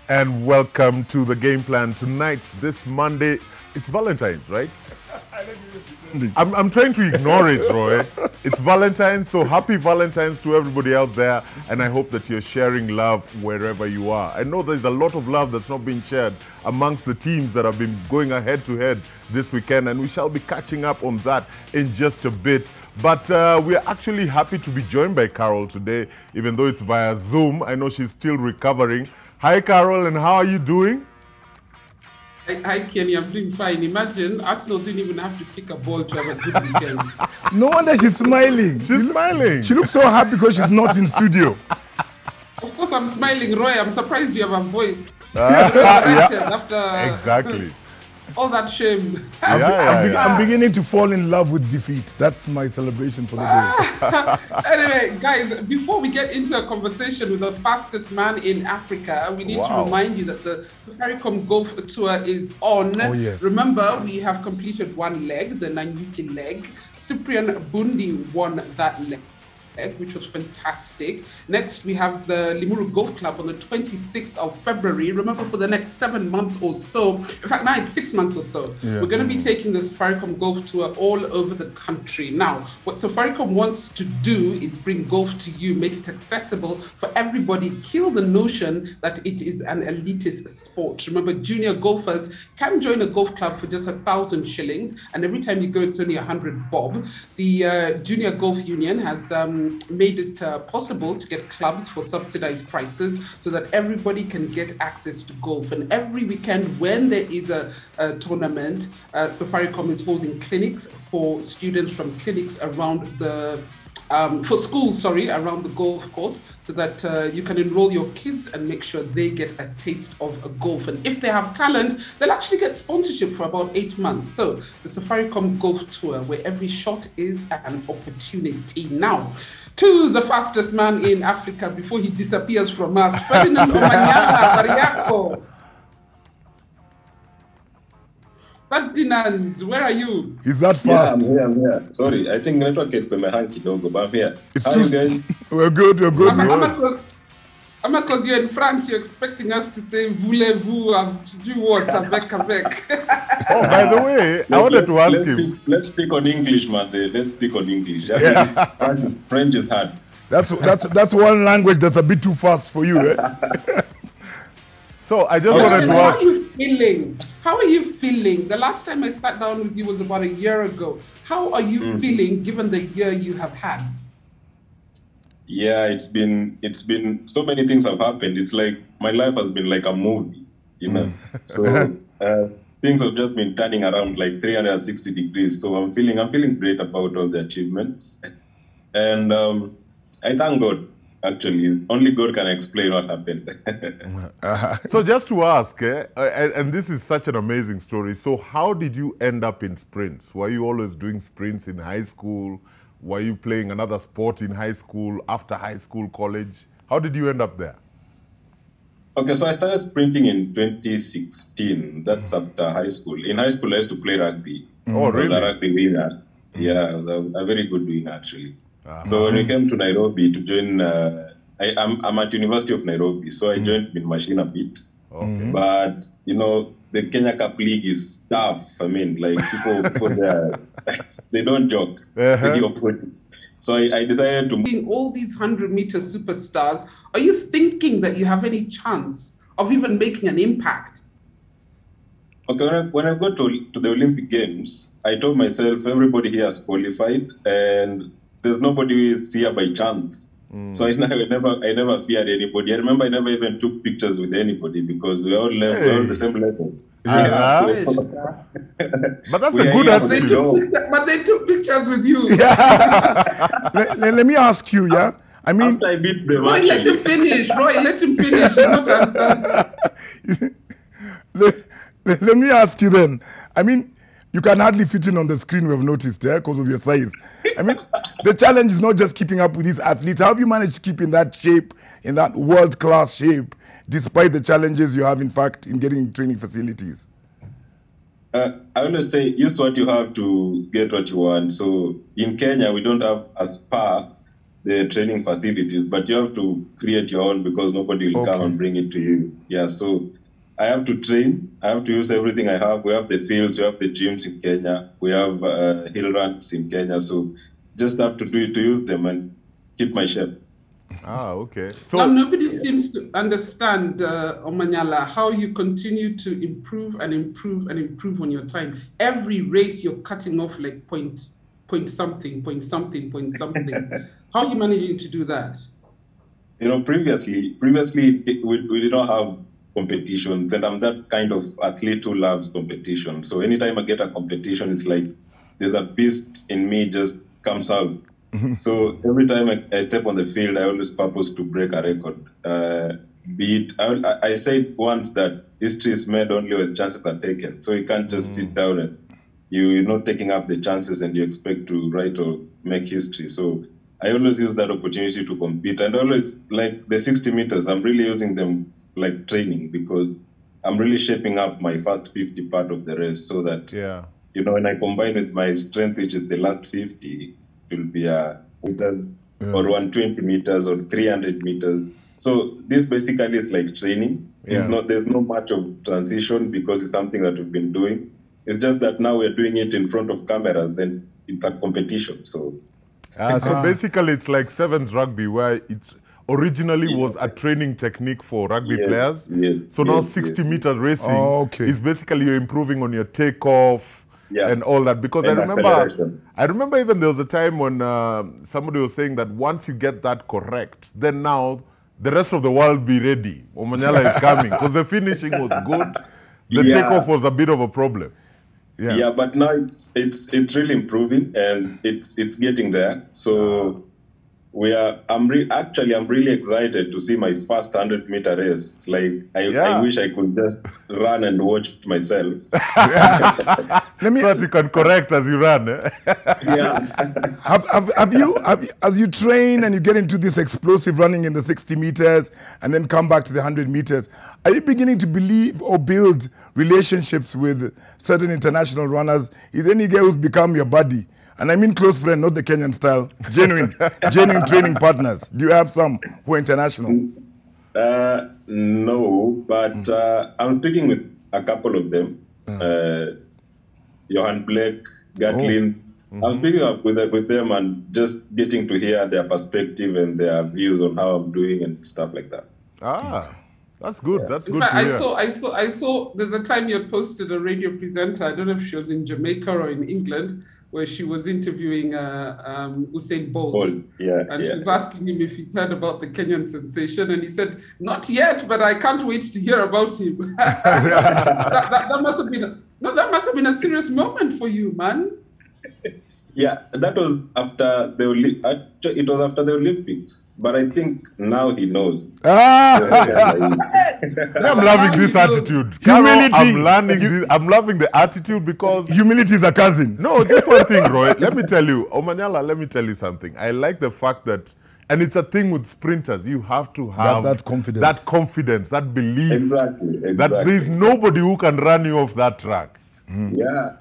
And welcome to the game plan tonight. This Monday, it's Valentine's, right? I'm trying to ignore it, Roy. It's Valentine's, so happy Valentine's to everybody out there. And I hope that you're sharing love wherever you are. I know there's a lot of love that's not being shared amongst the teams that have been going head-to-head this weekend. And we shall be catching up on that in just a bit. But we're actually happy to be joined by Carol today, even though it's via Zoom. I know she's still recovering. Hi, Carol, and how are you doing? Hi, Kenny. I'm doing fine. Imagine Arsenal didn't even have to kick a ball to have a good weekend. No wonder she's smiling. She's smiling. She looks so happy because she's not in studio. Of course, I'm smiling, Roy. I'm surprised you have a voice. Yeah. Exactly. All that shame. I'm beginning to fall in love with defeat. That's my celebration for the day. Anyway, guys, before we get into a conversation with the fastest man in Africa, we need to remind you that the Safaricom Golf Tour is on. Oh, yes. Remember, we have completed one leg, the Nanyuki leg. Cyprian Bundi won that leg, which was fantastic. Next, we have the Limuru Golf Club on the 26th of February. Remember, for the next 7 months or so, in fact, now it's 6 months or so, we're going to be taking the Safaricom Golf Tour all over the country. Now, what Safaricom wants to do is bring golf to you, make it accessible for everybody, kill the notion that it is an elitist sport. Remember, junior golfers can join a golf club for just 1,000 shillings, and every time you go, it's only 100 bob. The Junior Golf Union has made it possible to get clubs for subsidized prices so that everybody can get access to golf. And every weekend when there is a tournament, Safaricom is holding clinics for students from clinics around the for schools, around the golf course, so that you can enroll your kids and make sure they get a taste of a golf. And if they have talent, they'll actually get sponsorship for about 8 months. So the Safaricom Golf Tour, where every shot is an opportunity. Now, to the fastest man in Africa before he disappears from us, Ferdinand Omanyala, Mariako. Ferdinand, where are you? Is that fast? Yeah, I'm here. Sorry, I think network get my hand kidogo, but I'm here. It's How too. you guys? We're good. Because you're in France, you're expecting us to say voulez-vous, do what, avec. Oh, by the way, I wanted to ask him. Let's speak on English, man. Let's speak on English. Yeah. French is hard. That's one language that's a bit too fast for you, eh? So I just wanted to ask. How are you feeling? How are you feeling? The last time I sat down with you was about a year ago. How are you feeling given the year you have had? Yeah, it's been so many things have happened. It's like my life has been like a movie, you know. So things have just been turning around like 360 degrees. So I'm feeling great about all the achievements, and I thank God. Actually, only God can explain what happened. So just to ask, and this is such an amazing story. So how did you end up in sprints? Were you always doing sprints in high school? Were you playing another sport in high school, after high school, college? How did you end up there? Okay, so I started sprinting in 2016. That's after high school. In high school, I used to play rugby. Oh, really? I was a rugby winger. Yeah, I was a very good winger, actually. So when we came to Nairobi to join, I'm at University of Nairobi, so I joined Min Machine a bit. Okay. But, you know, the Kenya Cup League is tough. I mean, like, people there, they don't joke. So I decided to... Being all these 100-meter superstars, are you thinking that you have any chance of even making an impact? Okay, when I got to the Olympic Games, I told myself, everybody here has qualified, and there's nobody who is here by chance. So I never feared anybody. I remember I never even took pictures with anybody because we're all the same level. Yeah. But that's a good attitude. But they took pictures with you. Yeah. let me ask you, yeah? I mean... After I beat them, Roy, let him finish. Roy, let him finish. He's not answering. Let me ask you then. I mean, you can hardly fit in on the screen, we've noticed, yeah, because of your size. I mean, the challenge is not just keeping up with these athletes. How have you managed to keep in that shape, in that world-class shape, despite the challenges you have, in fact, in getting training facilities? I always say, use what you have to get what you want. So in Kenya, we don't have a spa the training facilities, but you have to create your own because nobody will come and bring it to you. Yeah, so I have to train. I have to use everything I have. We have the fields, we have the gyms in Kenya, we have hill runs in Kenya. So just have to do it to use them and keep my shape. Ah, okay. So now nobody seems to understand, Omanyala, how you continue to improve and improve and improve on your time. Every race you're cutting off like point something. How are you managing to do that? You know, previously we did not have competitions, and I'm that kind of athlete who loves competition. So anytime I get a competition, it's like there's a beast in me just comes out. So every time I step on the field, I always purpose to break a record. I said once that history is made only when chances are taken. So you can't just sit down and you're not taking up the chances and you expect to write or make history. So I always use that opportunity to compete. And always, like the 60 meters, I'm really using them like training because I'm really shaping up my first 50 part of the race so that, you know, when I combine with my strength, which is the last 50, it will be a meters or 120 meters or 300 meters. So this basically is like training. There's no much of transition because it's something that we've been doing. It's just that now we're doing it in front of cameras and it's a competition. So, so basically it's like sevens rugby where it's originally was a training technique for rugby players. So now 60 meters racing is basically you're improving on your takeoff and all that. Because I remember even there was a time when somebody was saying that once you get that correct, then now the rest of the world be ready. Omanyala is coming because the finishing was good. The takeoff was a bit of a problem. But now it's really improving and it's getting there. So I'm really excited to see my first 100-meter race. Like I wish I could just run and watch myself. So that you can correct as you run. Have you, as you train and you get into this explosive running in the 60 meters and then come back to the 100 meters, are you beginning to believe or build relationships with certain international runners? Is any guy who's become your buddy? And I mean close friend, not the Kenyan style. Genuine training partners. Do you have some who are international? No, but I'm speaking with a couple of them. Johan Blake, Gatlin. I'm speaking up with them and just getting to hear their perspective and their views on how I'm doing and stuff like that. That's good. That's good. I saw. There's a time you had posted a radio presenter. I don't know if she was in Jamaica or in England, where she was interviewing Usain Bolt. She was asking him if he's heard about the Kenyan sensation, and he said, "Not yet, but I can't wait to hear about him." that must have been a serious moment for you, man. Yeah, that was after it was after the Olympics, but I think now he knows. I'm loving this attitude. Humility. I'm loving the attitude because humility is a cousin. No, just one thing, Roy. Let me tell you, Omanyala. Let me tell you something. I like the fact that, and it's a thing with sprinters. You have to have that confidence, that belief. Exactly. That there is nobody who can run you off that track. You have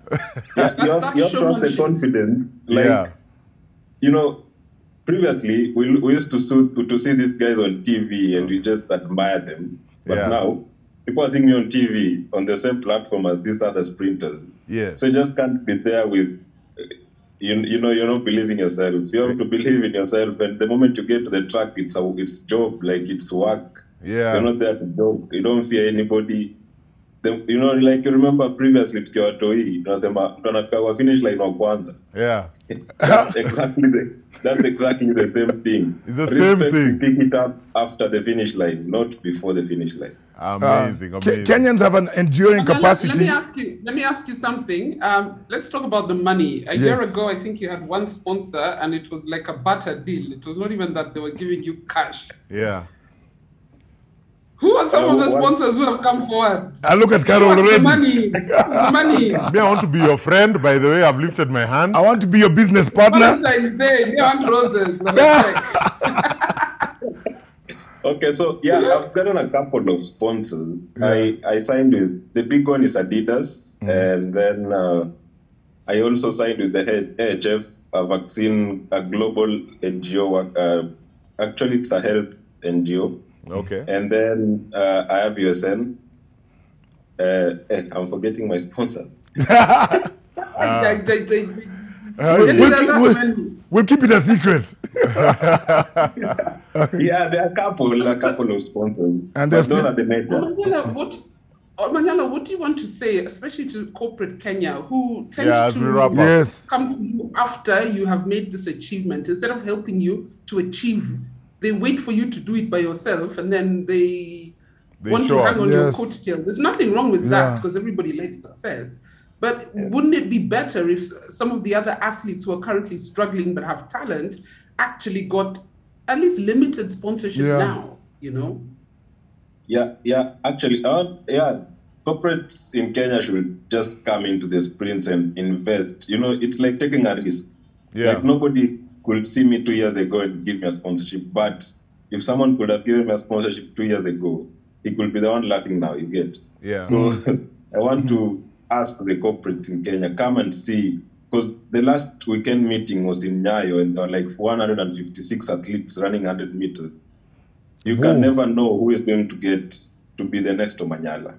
to have the confidence. You know, previously we used to see these guys on TV and we just admire them. But now people are seeing me on TV on the same platform as these other sprinters. So you just can't be there with, you know, you're not believing yourself. You have to believe in yourself. And the moment you get to the track, it's job, like it's work. You're not there to joke. You don't fear anybody. You know, like you remember previously tukiwa toi, tunasema tunafika kwa finish line wa kwanza. That's exactly the same thing. It's the same thing. Pick it up after the finish line, not before the finish line. Amazing. Kenyans have an enduring capacity. Let me ask you something. Let's talk about the money. A year ago, I think you had one sponsor, and it was like a barter deal. It was not even that they were giving you cash. Who are some of the sponsors who have come forward? I look at Carol already. The money. Me, I want to be your friend. By the way, I've lifted my hand. I want to be your business partner. Valentine's Day. Me, I want roses. Okay, so I've gotten a couple of sponsors. I signed with, the big one is Adidas, and then I also signed with the AHF a vaccine, a global NGO. Actually, it's a health NGO. Okay. And then I have USN. I'm forgetting my sponsors. We'll keep it a secret. Yeah, there are a couple of sponsors. And those are the major. Omanyala, what do you want to say, especially to corporate Kenya, who tend to come to you after you have made this achievement? Instead of helping you to achieve, they wait for you to do it by yourself, and then they want to hang on your coattail. There's nothing wrong with that, because everybody likes success. But wouldn't it be better if some of the other athletes who are currently struggling but have talent actually got at least limited sponsorship now, you know? Yeah, actually, corporates in Kenya should just come into the sprints and invest. You know, it's like taking a risk. Yeah. Like nobody could see me 2 years ago and give me a sponsorship, but if someone could have given me a sponsorship 2 years ago, he could be the one laughing now, you get? Yeah. So I want to ask the corporates in Kenya, come and see, because the last weekend meeting was in Nyayo and there were like 156 athletes running 100 meters. You can never know who is going to get to be the next Omanyala.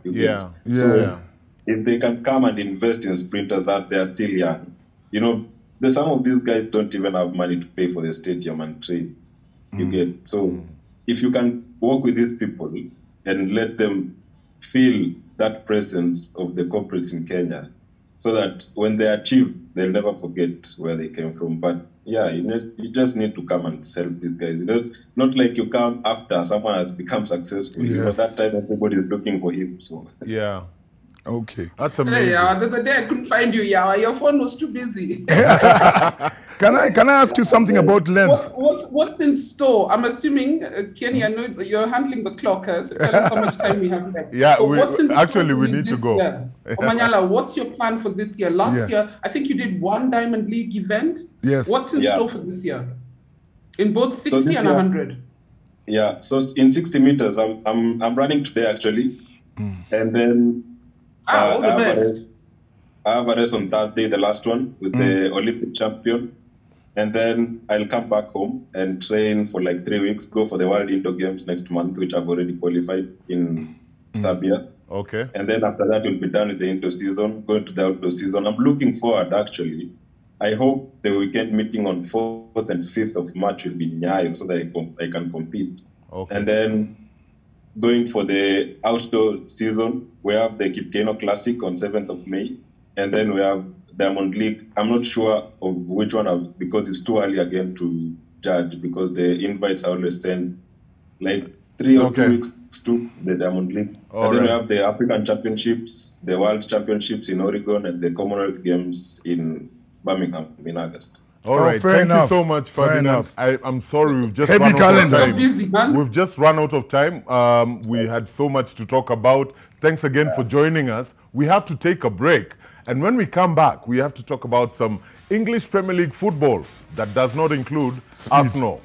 So if they can come and invest in sprinters as they are still young, you know, some of these guys don't even have money to pay for the stadium and train. You get? So if you can work with these people and let them feel that presence of the corporates in Kenya, so that when they achieve, they'll never forget where they came from. But yeah, you just need to come and help these guys. Not like you come after someone has become successful. Yes. You know, that time everybody is looking for him. So yeah. Okay. That's amazing. The other day I couldn't find you, Yawa. Your phone was too busy. Can I ask you something about length? What's in store? I'm assuming, Kenny, I know you're handling the clock, so tell us how much time we have left. Yeah, so we need to go. Omanyala, what's your plan for this year? Last year, I think you did one Diamond League event. Yes. What's in store for this year? In both 60 and 100? Yeah, so in 60 meters, I'm running today, actually. And then all the best. I have a race on Thursday, the last one, with the Olympic champion. And then I'll come back home and train for like 3 weeks, go for the World Indoor Games next month, which I've already qualified in Serbia. Okay. And then after that, we'll be done with the indoor season, going to the outdoor season. I'm looking forward, actually. I hope the weekend meeting on 4th and 5th of March will be in Nyayo so that I can compete. Okay. And then going for the outdoor season, we have the Kipkeino Classic on 7th of May. And then we have Diamond League. I'm not sure of which one, because it's too early again to judge, because the invites are always sent like 3 or 2 weeks to the Diamond League. And then we have the African Championships, the World Championships in Oregon, and the Commonwealth Games in Birmingham in August. All right, thank you so much, Ferdinand. I'm sorry, we've just run out of time. We've just run out of time. We had so much to talk about. Thanks again for joining us. We have to take a break. And when we come back, we have to talk about some English Premier League football that does not include Arsenal.